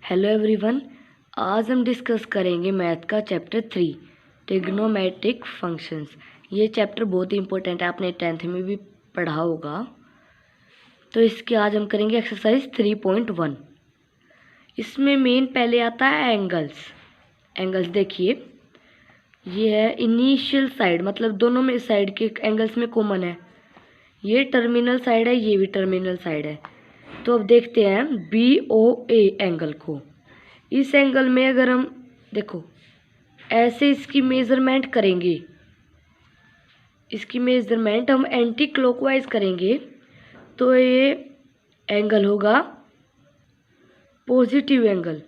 Hello everyone. आज हम discuss करेंगे मैथ का चैप्टर 3 ट्रिग्नोमेट्रिक फंक्शंस। ये चैप्टर बहुत ही इंपॉर्टेंट है, आपने 10th में भी पढ़ा होगा। तो इसके आज हम करेंगे एक्सरसाइज 3.1। इसमें मेन पहले आता है एंगल्स देखिए, ये है इनिशियल साइड, मतलब दोनों में साइड के एंगल्स में कॉमन है। ये टर्मिनल साइड है, ये भी टर्मिनल साइड है। तो अब देखते हैं BOA एंगल को। इस एंगल में अगर हम देखो ऐसे इसकी मेज़रमेंट करेंगे, इसकी मेज़रमेंट हम एंटी क्लॉकवाइज करेंगे तो ये एंगल होगा पॉजिटिव एंगल।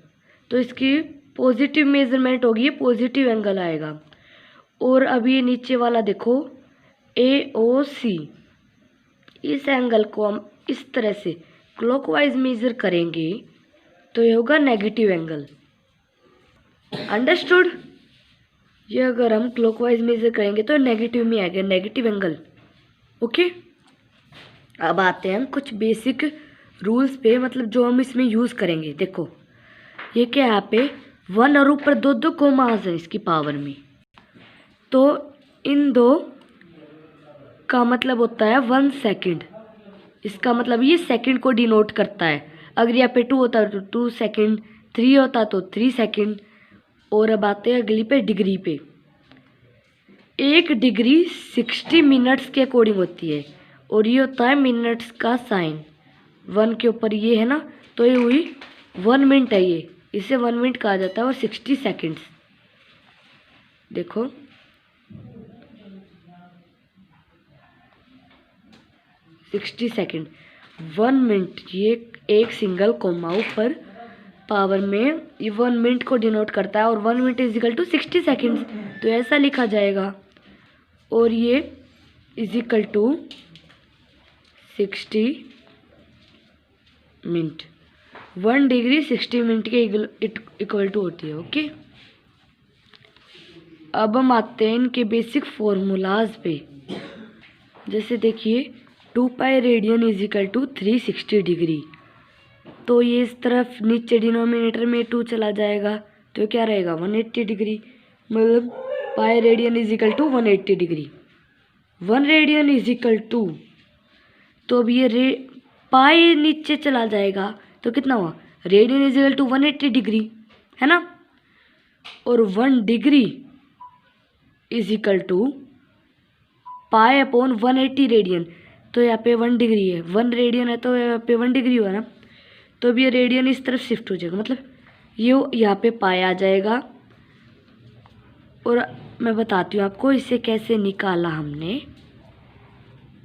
तो इसकी पॉजिटिव मेज़रमेंट होगी, ये पॉजिटिव एंगल आएगा। और अब ये नीचे वाला देखो AOC, इस एंगल को हम इस तरह से क्लॉकवाइज मेजर करेंगे तो ये होगा नेगेटिव एंगल। अंडरस्टूड? ये अगर हम क्लॉकवाइज मेजर करेंगे तो नेगेटिव में आएगा, नेगेटिव एंगल। ओके, अब आते हैं हम कुछ बेसिक रूल्स पे, मतलब जो हम इसमें यूज़ करेंगे। देखो ये क्या है, यहाँ पे 1 और ऊपर दो कोमास है इसकी पावर में, तो इन दो का मतलब होता है 1 सेकेंड। इसका मतलब ये सेकंड को डिनोट करता है। अगर यहाँ पे 2 होता तो 2 सेकेंड, 3 होता तो 3 सेकेंड। और अब आते हैं अगली पे डिग्री पे। 1 डिग्री 60 मिनट्स के अकॉर्डिंग होती है, और ये होता है मिनट्स का साइन। 1 के ऊपर ये है ना, तो ये हुई 1 मिनट है, ये इसे 1 मिनट कहा जाता है। और 60 सेकेंड्स देखो, सिक्सटी सेकेंड 1 मिनट, ये एक सिंगल कोमा ऊपर पावर में ये 1 मिनट को डिनोट करता है। और 1 minute is equal to 60 seconds, तो ऐसा लिखा जाएगा। और ये is equal to 60 minute, 1 degree 60 minute के इक्वल टू होती है। ओके, अब हम आते हैं इनके बेसिक फॉर्मूलाज पे। जैसे देखिए 2 pi radian is equal to 360 degree, तो ये इस तरफ नीचे डिनोमिनेटर में 2 चला जाएगा, तो क्या रहेगा 180 डिग्री। मतलब pi radian is equal to 180 degree. 1 radian is equal to, तो अब ये पाई नीचे चला जाएगा तो कितना हुआ, radian is equal to 180 degree, है ना। और 1 degree is equal to pi upon 180 radian, तो यहाँ पे 1 डिग्री है, 1 रेडियन है तो यहाँ पे 1 डिग्री हुआ ना। तो अब ये रेडियन इस तरफ शिफ्ट हो जाएगा, मतलब ये यहाँ पे पाई आ जाएगा। और मैं बताती हूँ आपको इसे कैसे निकाला हमने,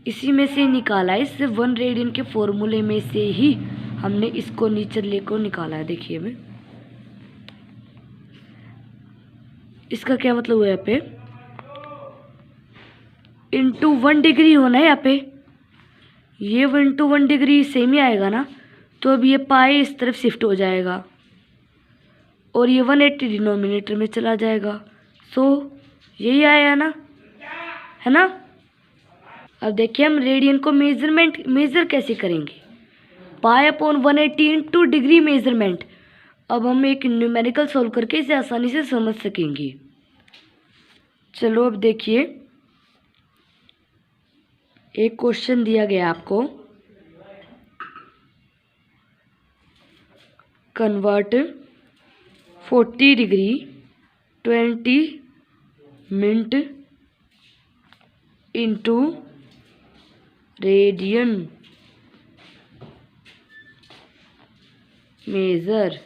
इसी में से निकाला है, इससे 1 रेडियन के फॉर्मूले में से ही हमने इसको नीचे लेकर निकाला है। देखिए मैं, इसका क्या मतलब हुआ, यहाँ पे इंटू 1 डिग्री होना है, यहाँ पे ये 1 डिग्री सेम ही आएगा ना। तो अब ये पाई इस तरफ शिफ्ट हो जाएगा और ये 180 डिनोमिनेटर में चला जाएगा। सो यही आया ना, है ना। अब देखिए हम रेडियन को मेजर कैसे करेंगे, पाई अपॉन 180 इंटू डिग्री मेजरमेंट। अब हम एक न्यूमेरिकल सॉल्व करके इसे आसानी से समझ सकेंगे। चलो अब देखिए, एक क्वेश्चन दिया गया आपको, convert 40 degree 20 minute into radian major.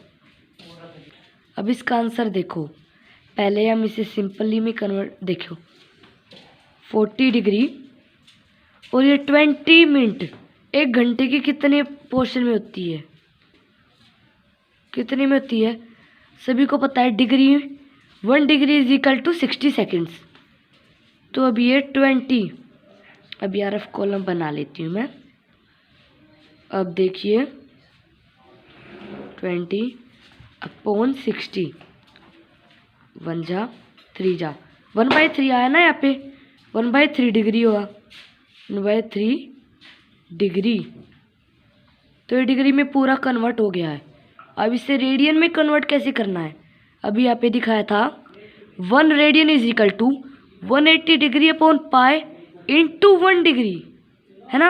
अब इसका आंसर देखो, पहले हम इसे सिंपली में कन्वर्ट, देखो 40 डिग्री और ये 20 मिनट, 1 घंटे की कितने पोर्शन में होती है, कितने में होती है, सभी को पता है degree. 1 degree is equal to 60 seconds. तो अब ये 20, अब यार एफ कॉलम बना लेती हूँ मैं। अब देखिए 20 अपॉन 60, 1 जा 3 जा 1/3 आया ना, यहाँ पे 1/3 डिग्री होगा, 1/3 डिग्री। तो ये डिग्री में पूरा कन्वर्ट हो गया है। अब इसे रेडियन में कन्वर्ट कैसे करना है, अभी यहाँ पे दिखाया था 1 radian is equal to 180 degree upon pi into 1 degree, है ना,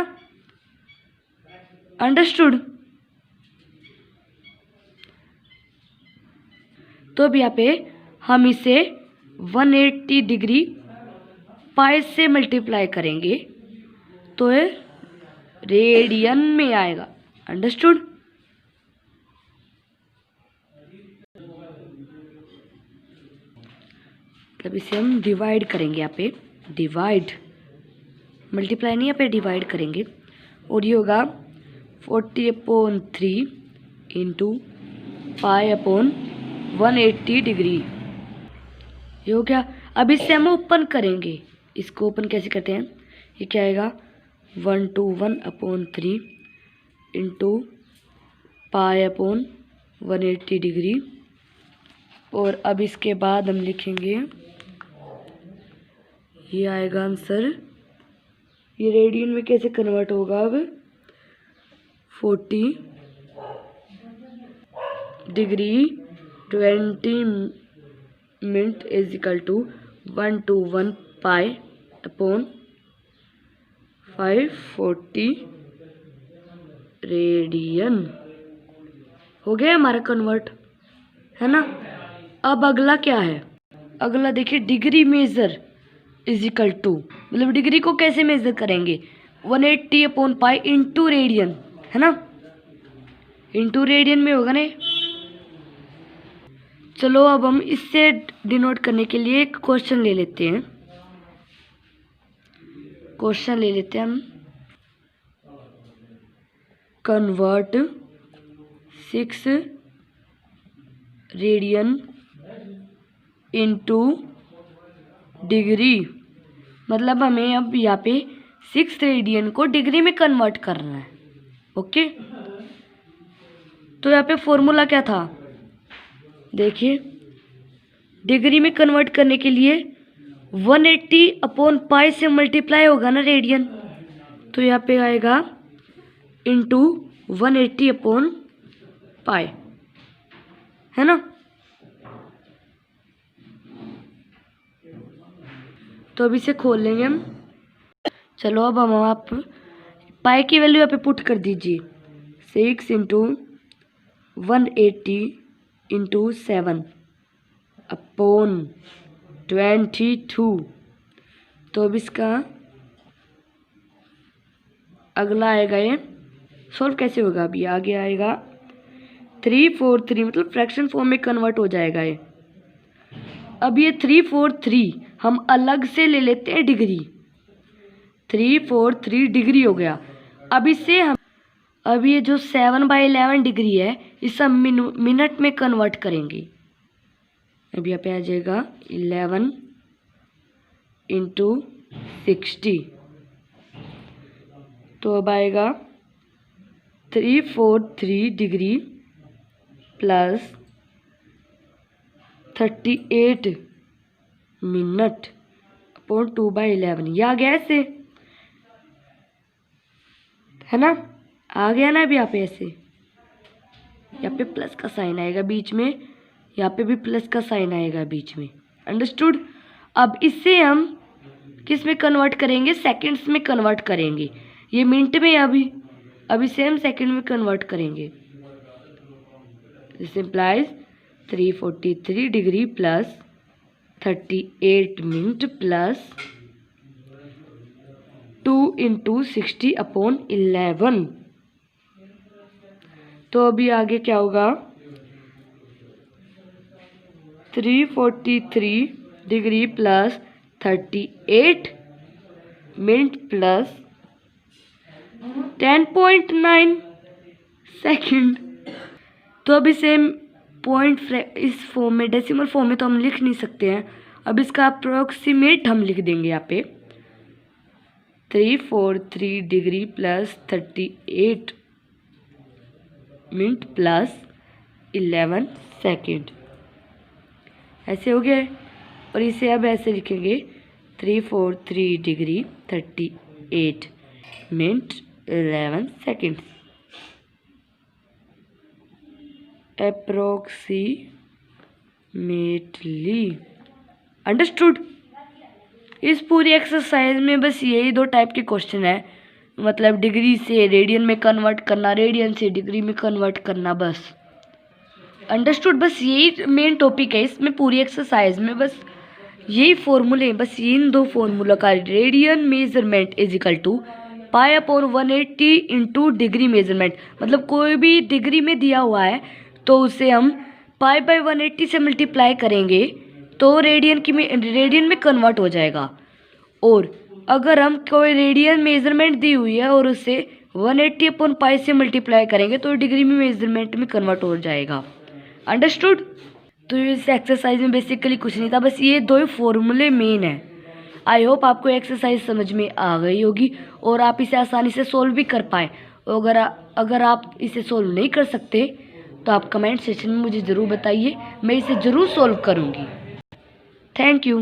अंडरस्टूड। तो अब यहाँ पे हम इसे 180 डिग्री पाई से मल्टीप्लाई करेंगे तो ये रेडियन में आएगा, अंडरस्टूड। मतलब इसे हम डिवाइड करेंगे, यहाँ पे डिवाइड, मल्टीप्लाई नहीं, यहाँ पे डिवाइड करेंगे और ये होगा 40/3 इंटू पाई अपॉन 180 डिग्री, ये हो गया। अब इसे हम ओपन करेंगे, इसको ओपन कैसे करते हैं, ये क्या आएगा 1/3 इंटू पाई अपॉन 180 डिग्री, और अब इसके बाद हम लिखेंगे, ये आएगा आंसर। ये रेडियन में कैसे कन्वर्ट होगा, अब 40 degree 20 minute is equal to 1/1 pi upon 540 radian, हो गया हमारा कन्वर्ट, है ना। अब अगला क्या है, अगला देखिए degree measure is equal to, मतलब डिग्री को कैसे मेजर करेंगे, 180 अपॉन पाई इंटू रेडियन, है ना, इंटू रेडियन में होगा ना। चलो अब हम इससे डिनोट करने के लिए एक क्वेश्चन ले लेते हैं, क्वेश्चन ले लेते हैं हम, कन्वर्ट 6 रेडियन इंटू डिग्री, मतलब हमें अब यहाँ पे 6 रेडियन को डिग्री में कन्वर्ट करना है, ओके। तो यहाँ पे फॉर्मूला क्या था, देखिए डिग्री में कन्वर्ट करने के लिए 180 अपॉन पाई से मल्टीप्लाई होगा ना रेडियन, तो यहाँ पे आएगा इंटू 180 अपॉन पाई, है ना। तो अब इसे खोल लेंगे हम। चलो अब हम आप पाई की वैल्यू यहाँ पे पुट कर दीजिए, 6 इंटू 180 इंटू 7 अपॉन 22। तो अब इसका अगला आएगा, ये सॉल्व कैसे होगा, अभी आगे आएगा 343, मतलब फ्रैक्शन फॉर्म में कन्वर्ट हो जाएगा ये। अब ये 343 हम अलग से ले लेते हैं डिग्री, 343 डिग्री हो गया। अब इसे हम, अब ये जो 7/11 डिग्री है इसे हम मिनट में कन्वर्ट करेंगे। अब यहाँ पे आ जाएगा 11 इंटू 60, तो अब आएगा 343 डिग्री प्लस 38 मिनट अपॉन 2/11, ये आ गया ऐसे, है ना, आ गया ना। अभी यहाँ पे ऐसे, यहाँ पे प्लस का साइन आएगा बीच में, यहाँ पे भी प्लस का साइन आएगा बीच में, अंडरस्टूड। अब इससे हम किस में कन्वर्ट करेंगे, सेकंड्स में कन्वर्ट करेंगे, ये मिनट में अभी से हम सेकंड में कन्वर्ट करेंगे। This implies 343 degree plus 38 minute plus 2 into 60 upon 11। तो अभी आगे क्या होगा, 343 degree plus 38 minute plus 10.9 second. तो अब इसे पॉइंट इस फॉर्म में, डेसिमल फॉर्म में तो हम लिख नहीं सकते हैं, अब इसका अप्रोक्सीमेट हम लिख देंगे यहाँ पे 343 degree plus 38 minute plus 11 second, ऐसे हो गया। और इसे अब ऐसे लिखेंगे 343 degree 38 minute 11 second, approximately. Understood. इस पूरी एक्सरसाइज में बस यही 2 टाइप के क्वेश्चन है, मतलब डिग्री से रेडियन में कन्वर्ट करना, रेडियन से डिग्री में कन्वर्ट करना, बस। अंडरस्टूड। बस यही मेन टॉपिक है इसमें पूरी एक्सरसाइज में, बस यही फॉर्मूले, बस इन 2 फॉर्मूला का। Radian measurement is equal to pi upon 180 into degree measurement. मतलब कोई भी डिग्री में दिया हुआ है तो उसे हम पाई बाई 180 से मल्टीप्लाई करेंगे तो रेडियन में कन्वर्ट हो जाएगा। और अगर हम कोई रेडियन मेजरमेंट दी हुई है और उसे 180 अपॉन पाई से मल्टीप्लाई करेंगे तो डिग्री में मेजरमेंट में कन्वर्ट हो जाएगा। अंडरस्टूड। तो इस एक्सरसाइज में बेसिकली कुछ नहीं था, बस ये 2 फॉर्मूले मेन है। आई होप आपको एक्सरसाइज समझ में आ गई होगी और आप इसे आसानी से सोल्व भी कर पाए। अगर आप इसे सोल्व नहीं कर सकते तो आप कमेंट सेक्शन में मुझे ज़रूर बताइए, मैं इसे ज़रूर सोल्व करूँगी। Thank you.